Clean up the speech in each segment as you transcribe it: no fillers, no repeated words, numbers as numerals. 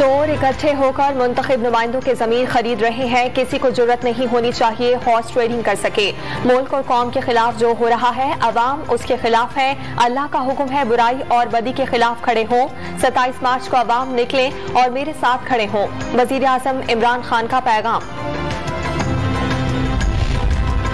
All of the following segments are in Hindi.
चोर इकट्ठे होकर मुंतखब नुमाइंदों के जमीन खरीद रहे हैं। किसी को जरूरत नहीं होनी चाहिए हॉर्स ट्रेडिंग कर सके। मुल्क और कौम के खिलाफ जो हो रहा है अवाम उसके खिलाफ है। अल्लाह का हुक्म है बुराई और बदी के खिलाफ खड़े हों। 27 मार्च को अवाम निकलें और मेरे साथ खड़े हों। वजीर आजम इमरान खान का पैगाम।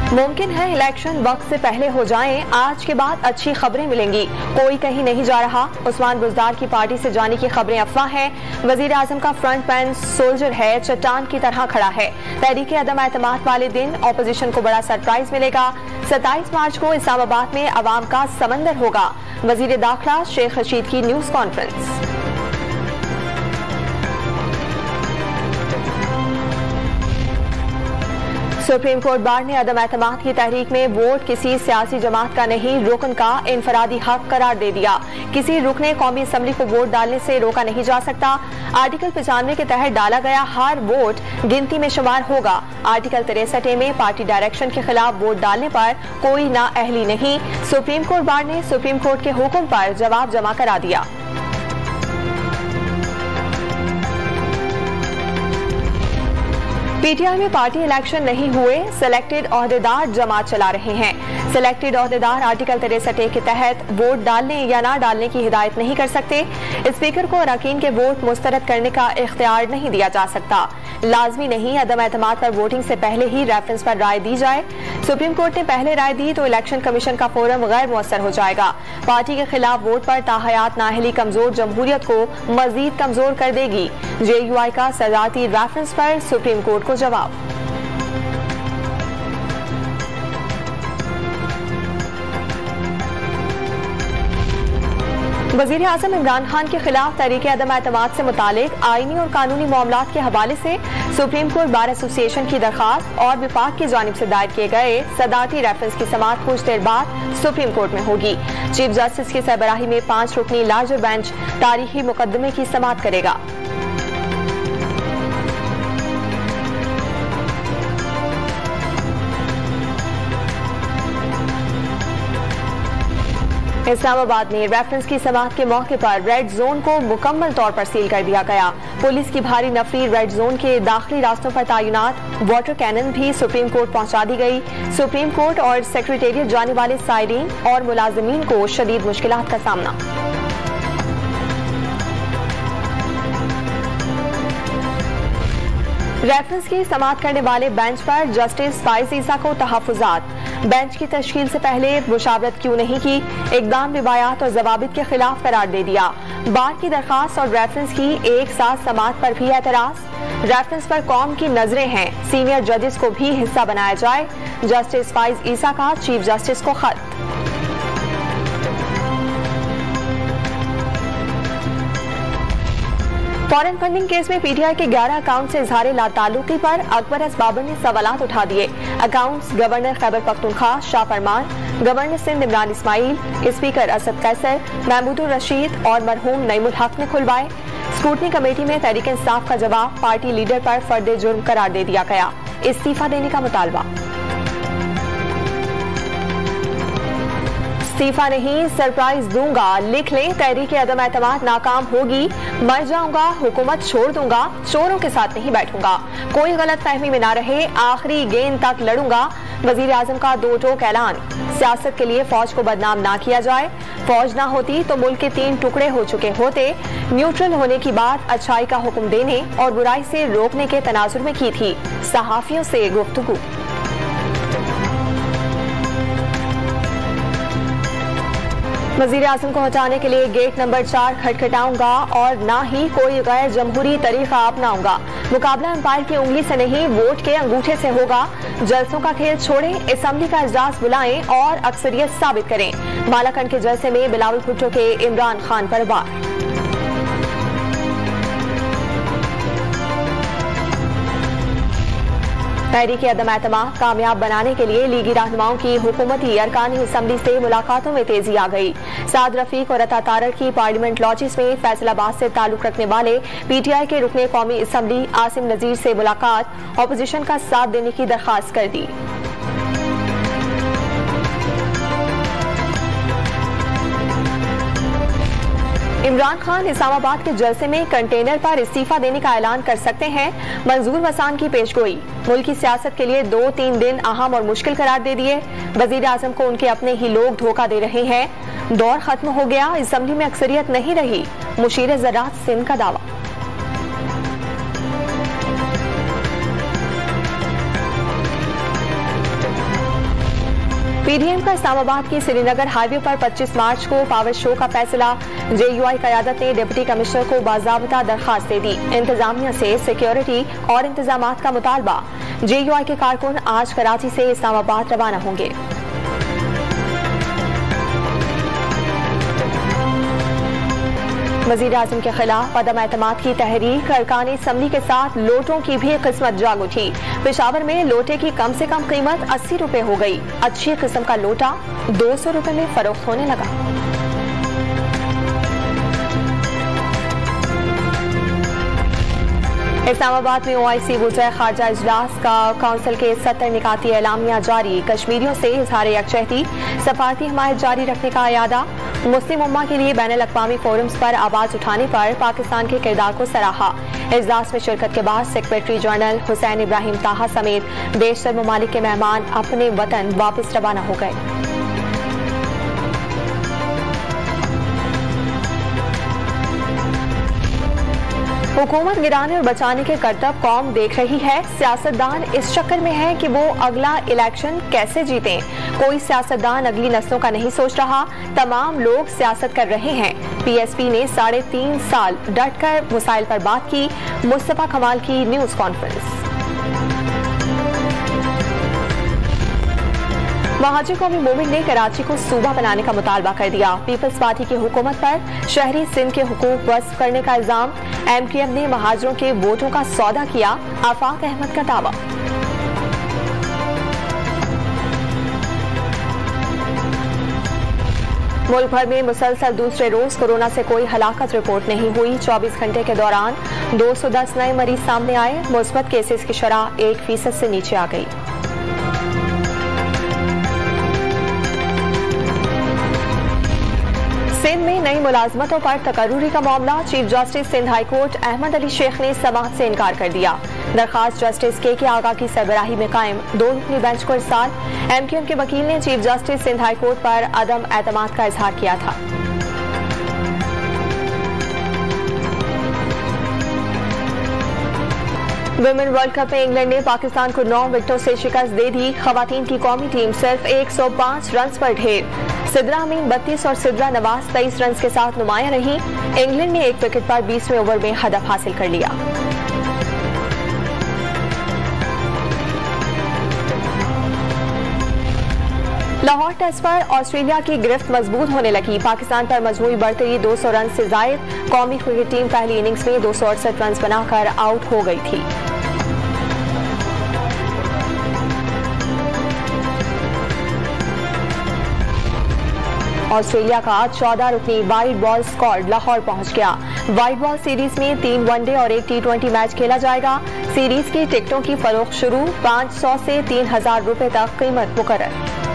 मुमकिन है इलेक्शन वक्त से पहले हो जाएं। आज के बाद अच्छी खबरें मिलेंगी। कोई कहीं नहीं जा रहा। उस्मान बुज़दार की पार्टी से जाने की खबरें अफवाह हैं। वजीर आजम का फ्रंट मैन सोल्जर है, चट्टान की तरह खड़ा है। तहरीक अदम एतमाद वाले दिन ऑपोजिशन को बड़ा सरप्राइज मिलेगा। 27 मार्च को इस्लामाबाद में अवाम का समंदर होगा। वजीर दाखिला शेख रशीद की news conference. Supreme court bar ने अदम एतमाद की तहरीक में वोट किसी सियासी जमात का नहीं रुकन का इनफरादी हक करार दे दिया। किसी रुकने कौमी असम्बली को वोट डालने से रोका नहीं जा सकता। आर्टिकल 95 के तहत डाला गया हर वोट गिनती में शुमार होगा। आर्टिकल 63 में पार्टी डायरेक्शन के खिलाफ वोट डालने पर कोई नाअहली नहीं। सुप्रीम कोर्ट बार ने सुप्रीम कोर्ट के हुक्म पर जवाब जमा करा दिया। पीटीआई में पार्टी इलेक्शन नहीं हुए, सिलेक्टेड ओहदेदार जमात चला रहे हैं। सिलेक्टेड ओहदेदार आर्टिकल 63 के तहत वोट डालने या ना डालने की हिदायत नहीं कर सकते। स्पीकर को अरकान के वोट मुस्तरद करने का इख्तियार नहीं दिया जा सकता। लाजमी नहीं अदम एतमाद पर वोटिंग से पहले ही रेफरेंस पर राय दी जाए। सुप्रीम कोर्ट ने पहले राय दी तो इलेक्शन कमीशन का फोरम गैर मुअस्सर हो जाएगा। पार्टी के खिलाफ वोट पर ताहयात नाअहली कमजोर जमहूरियत को मजीद कमजोर कर देगी। JUI का सजाती रेफरेंस पर सुप्रीम कोर्ट को जवाब। वजीर आजम इमरान खान के खिलाफ तहरीक अदम एतमाद से मुतालिक आईनी और कानूनी मामलात के हवाले से सुप्रीम कोर्ट बार एसोसिएशन की दरखास्त और विफाक की जानिब से दायर किए गए सदारती रेफरेंस की समाअत कुछ देर बाद सुप्रीम कोर्ट में होगी। चीफ जस्टिस की सरबराही में 5 रुकनी लार्जर बेंच तारीखी मुकदमे की समाअत करेगा। इस्लामाबाद में रेफरेंस की समाअत के मौके पर रेड जोन को मुकम्मल तौर पर सील कर दिया गया। पुलिस की भारी नफरी रेड जोन के दाखिली रास्तों पर तैनात। वाटर कैनन भी सुप्रीम कोर्ट पहुंचा दी गई। सुप्रीम कोर्ट और सेक्रेटेरिएट जाने वाले साइरीन और मुलाजिमीन को शदीद मुश्किलात का सामना। रेफरेंस की समाअत करने वाले बेंच पर जस्टिस फाइज ईसा को तहफ्फुजात। बेंच की तश्कील से पहले मुशावरत क्यों नहीं की, इकदाम रिवायात और जवाबित के खिलाफ करार दे दिया। बार की दरखास्त और रेफरेंस की एक साथ समाअत पर भी एतराज। रेफरेंस पर कौम की नजरें हैं, सीनियर जजेस को भी हिस्सा बनाया जाए। जस्टिस फाइज ईसा का चीफ जस्टिस को खत। फॉरेन फंडिंग केस में पीटीआई के 11 अकाउंट से इजहार लाताल्लुकी पर अकबर एस बाबर ने सवालात उठा दिए। अकाउंट्स गवर्नर खैबर पख्तूनख्वा शाह फरमान, गवर्नर सिंध इमरान इस्माइल, स्पीकर असद कैसर, महमूदुर रशीद और मरहूम नईमुल हक ने खुलवाए। स्क्रूटनी कमेटी में तहरीक इंसाफ का जवाब, पार्टी लीडर पर फर्द जुर्म करार दे दिया गया। इस्तीफा देने का मुतालबा। इस्तीफा नहीं सरप्राइज दूंगा, लिख लें तहरीक अदम एतमाद नाकाम होगी, मर जाऊंगा, हुकूमत छोड़ दूंगा, चोरों के साथ नहीं बैठूंगा, कोई गलत फहमी में ना रहे, आखिरी गेंद तक लड़ूंगा। वजीर आजम का 2 टोक ऐलान। सियासत के लिए फौज को बदनाम ना किया जाए। फौज ना होती तो मुल्क के 3 टुकड़े हो चुके होते। न्यूट्रल होने की बात अच्छाई का हुक्म देने और बुराई से रोकने के तनाजुर में की थी। सहाफियों से गुफ्तगू। वजीर आजम को हटाने के लिए गेट नंबर 4 खटखटाऊंगा और ना ही कोई गैर जमहूरी तरीका अपनाऊंगा। मुकाबला अंपायर की उंगली से नहीं वोट के अंगूठे से होगा। जलसों का खेल छोड़ें, असेंबली का इजलास बुलाएं और अक्सरियत साबित करें। मालाकंड के जलसे में बिलावल भुट्टो के इमरान खान पर वार। तहरीक अदम एतमाद कामयाब बनाने के लिए लीगी रहनुमाओं की हुकूमती अरकानी असम्बली से मुलाकातों में तेजी आ गई। साद रफीक और अता तारड़ की पार्लियामेंट लॉजिस में फैसलाबाद से ताल्लुक रखने वाले पीटीआई के रुकने कौमी असम्बली आसिम नजीर से मुलाकात, ऑपोजिशन का साथ देने की दरखास्त कर दी। इमरान खान इस्लामाबाद के जलसे में कंटेनर पर इस्तीफा देने का ऐलान कर सकते हैं। मंजूर वसान की पेशगोई। मुल्क की सियासत के लिए 2-3 दिन अहम और मुश्किल करार दे दिए। वजीर आजम को उनके अपने ही लोग धोखा दे रहे हैं। दौर खत्म हो गया, असेंबली में अक्सरियत नहीं रही। मुशीर ज़राअत सिंध का दावा। पीडीएम का इस्लामाबाद की श्रीनगर हाईवे पर 25 मार्च को पावर शो का फैसला। जेयूआई क़यादत ने डिप्टी कमिश्नर को बाज़ाब्ता दरखास्त दे दी। इंतजामिया से सिक्योरिटी और इंतजामात का मुतालबा। जेयूआई के कारकुन आज कराची से इस्लामाबाद रवाना होंगे। वज़ीर आज़म के खिलाफ अदम एतमाद की तहरीक। अरकान असेंबली के साथ लोटों की भी किस्मत जाग उठी। पेशावर में लोटे की कम से कम कीमत 80 रुपए हो गई। अच्छी किस्म का लोटा 200 रुपए में फरोख्त होने लगा। इस्लामाबाद में ओआईसी वज़ीर खारजा इजलास का काउंसिल के 70 निकाती एलामिया जारी। कश्मीरियों से इजहार यकजहती, सफारती हमायत जारी रखने का इरादा। मुस्लिम उम्मा के लिए बैनुल अक़वामी फोरम्स पर आवाज उठाने पर पाकिस्तान के किरदार को सराहा। इजलास में शिरकत के बाद सेक्रेटरी जनरल हुसैन इब्राहिम ताहा समेत बेशतर ममालिक के मेहमान अपने वतन वापस रवाना हो गए। हुकूमत गिराने और बचाने के करतब कौम देख रही है। सियासतदान इस चक्कर में है कि वो अगला इलेक्शन कैसे जीतें। कोई सियासतदान अगली नस्लों का नहीं सोच रहा। तमाम लोग सियासत कर रहे हैं। पीएसपी ने 3.5 साल डट कर मसाइल पर बात की। मुस्तफा कमाल की न्यूज कॉन्फ्रेंस। महाजिर कौमी मूवमेंट ने कराची को सूबा बनाने का मुतालबा कर दिया। पीपल्स पार्टी की हुकूमत पर शहरी सिंध के हुकूक वस्फ करने का इल्जाम। एमक्यूएम ने महाजिरों के वोटों का सौदा किया। आफाक अहमद का दावा। मुल्क भर में मुसलसल दूसरे रोज कोरोना से कोई हलाकत रिपोर्ट नहीं हुई। 24 घंटे के दौरान 210 नए मरीज सामने आए। मुस्बत केसेस की शरह 1% से नीचे आ गई। सिंध में नई मुलाजमतों पर तकर्रुरी का मामला। Chief justice Sindh high court Ahmed Ali Shaikh ने समाअत से इनकार कर दिया। दरखास्त जस्टिस के आगा की सरबराही में कायम 2 रुकनी बेंच को इरसाल। एमक्यूएम के वकील ने chief justice Sindh high court पर अदम एतमाद का इजहार किया था। वुमेन वर्ल्ड कप में इंग्लैंड ने पाकिस्तान को 9 विकेटों से शिकस्त दे दी। खवातीन की कौमी टीम सिर्फ 105 रन पर ढेर। सिद्रा अमीन 32 और सिद्रा नवाज 23 रन के साथ नुमाया रही। इंग्लैंड ने 1 विकेट पर 20वें ओवर में हदफ हासिल कर लिया। लाहौर टेस्ट पर ऑस्ट्रेलिया की गिरफ्त मजबूत होने लगी। पाकिस्तान पर मजमूई बढ़तरी 200 रन से जायद। कौमी क्रिकेट टीम पहली इनिंग्स में 268 रन बनाकर आउट हो गई थी। ऑस्ट्रेलिया का 14 रुकनी वाइट बॉल स्क्वाड लाहौर पहुंच गया। वाइट बॉल सीरीज में 3 वनडे और 1 T20 मैच खेला जाएगा। सीरीज की टिकटों की फरोख्त शुरू। 500 से 3000 रुपए तक कीमत मुकर्रर।